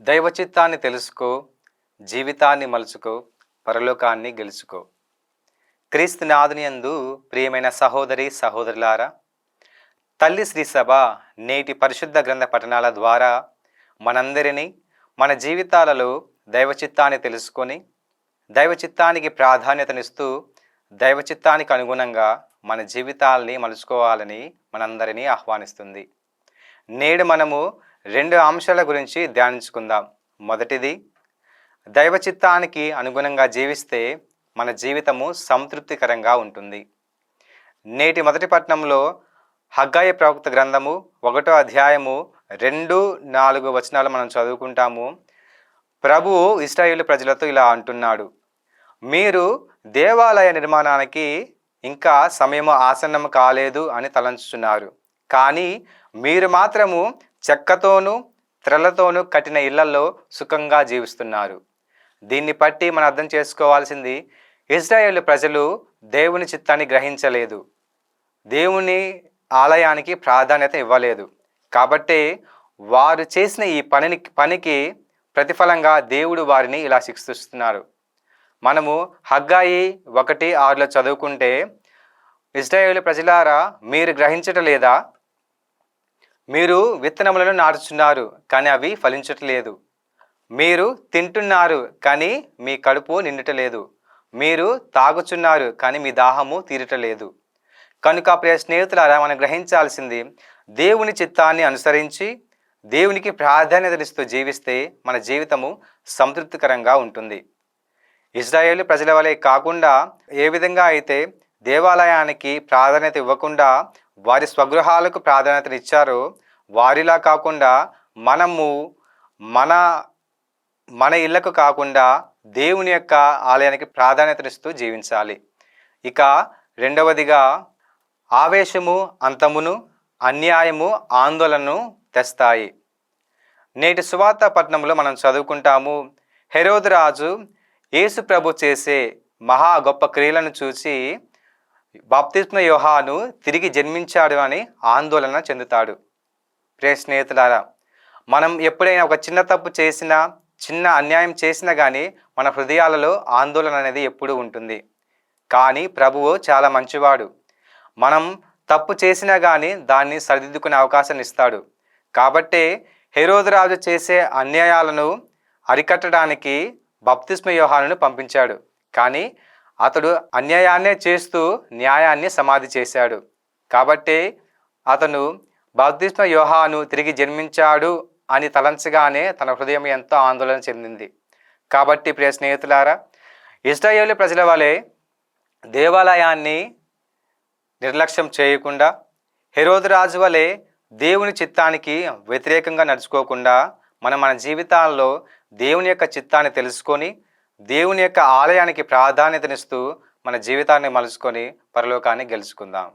దైవ చిత్తాన్ని తెలుసుకో, జీవితాన్ని మలుచుకో, పరలోకాన్ని గెలుచుకో. క్రీస్తు నాథునియందు ప్రియమైన సహోదరి సహోదరులారా, తల్లి శ్రీ సభ నేటి పరిశుద్ధ గ్రంథ పఠనాల ద్వారా మనందరినీ మన జీవితాలలో దైవ చిత్తాన్ని తెలుసుకొని దైవ చిత్తానికి ప్రాధాన్యతనిస్తూ దైవ చిత్తానికి అనుగుణంగా మన జీవితాల్ని మలుచుకోవాలని మనందరినీ ఆహ్వానిస్తుంది. నేడు మనము 2 అంశాల గురించి ధ్యానించుకుందాం. మొదటిది, దైవ చిత్తానికి అనుగుణంగా జీవిస్తే మన జీవితము సంతృప్తికరంగా ఉంటుంది. నేటి మొదటి పట్టణంలో హగ్గయి ప్రవక్త గ్రంథము 1వ అధ్యాయము 2-4 వచనాలు మనం చదువుకుంటాము. ప్రభువు ఇశ్రాయేలు ప్రజలతో ఇలా అంటున్నాడు: మీరు దేవాలయ నిర్మాణానికి ఇంకా సమయము ఆసన్నము కాలేదు అని తలంచుచున్నారు. కానీ మీరు మాత్రము చెక్కతోనూ త్రెలతోనూ కట్టిన ఇళ్లలో సుఖంగా జీవిస్తున్నారు. దీన్ని బట్టి మనం అర్థం చేసుకోవాల్సింది, ఇశ్రాయేలు ప్రజలు దేవుని చిత్తాన్ని గ్రహించలేదు, దేవుని ఆలయానికి ప్రాధాన్యత ఇవ్వలేదు. కాబట్టి వారు చేసిన ఈ పనికి ప్రతిఫలంగా దేవుడు వారిని ఇలా శిక్షిస్తున్నారు. మనము హగ్గయి 1:6 చదువుకుంటే, ఇశ్రాయేలు ప్రజలారా, మీరు గ్రహించటలేదా? మీరు విత్తనములను నాటుచున్నారు, కానీ అవి ఫలించట్లేదు. మీరు తింటున్నారు, కానీ మీ కడుపు నిండటలేదు. మీరు తాగుచున్నారు, కానీ మీ దాహము తీరటలేదు. కనుక ప్రియ స్నేహితులారా, మనం గ్రహించాల్సింది, దేవుని చిత్తాన్ని అనుసరించి దేవునికి ప్రాధాన్యతనిస్తూ జీవిస్తే మన జీవితము సంతృప్తికరంగా ఉంటుంది. ఇశ్రాయేలు ప్రజల వలె కాకుండా, ఏ విధంగా అయితే దేవాలయానికి ప్రాధాన్యత ఇవ్వకుండా వారి స్వగృహాలకు ప్రాధాన్యతనిచ్చారో, వారిలా కాకుండా మనము మన ఇళ్లకు కాకుండా దేవుని యొక్క ఆలయానికి ప్రాధాన్యతనిస్తూ జీవించాలి. ఇక రెండవదిగా, ఆవేశము అంతమును, అన్యాయము ఆందోళనను తెస్తాయి. నేటి సువార్త పట్టణంలో మనం చదువుకుంటాము, హెరోదు రాజు యేసు ప్రభు చేసే మహా గొప్ప క్రియలను చూసి బాప్తిస్మ యోహాను తిరిగి జన్మించాడు అని ఆందోళన చెందుతాడు. ప్రియ స్నేహితులారా, మనం ఎప్పుడైనా ఒక చిన్న తప్పు చేసినా, చిన్న అన్యాయం చేసినా కానీ మన హృదయాలలో ఆందోళన అనేది ఎప్పుడూ ఉంటుంది. కానీ ప్రభువు చాలా మంచివాడు. మనం తప్పు చేసినా కానీ దాన్ని సరిదిద్దుకునే అవకాశాన్ని ఇస్తాడు. కాబట్టే హెరోదు రాజు చేసే అన్యాయాలను అరికట్టడానికి బాప్తిస్మ యోహానును పంపించాడు. కానీ అతడు అన్యాయాన్నే చేస్తూ న్యాయాన్ని సమాధి చేశాడు. కాబట్టి అతను బాప్తిస్మ యోహాను తిరిగి జన్మించాడు అని తలంచగానే తన హృదయం ఎంతో ఆందోళన చెందింది. కాబట్టి ప్రియ స్నేహితులారా, ఇశ్రాయేలు ప్రజల వలె దేవాలయాన్ని నిర్లక్ష్యం చేయకుండా, హెరోదు రాజు వలె దేవుని చిత్తానికి వ్యతిరేకంగా నడుచుకోకుండా మన జీవితాల్లో దేవుని యొక్క చిత్తాన్ని తెలుసుకొని దేవుని యొక్క ఆలయానికి ప్రాధాన్యతనిస్తూ మన జీవితాన్ని మలుచుకొని పరలోకాన్ని గెలుచుకుందాం.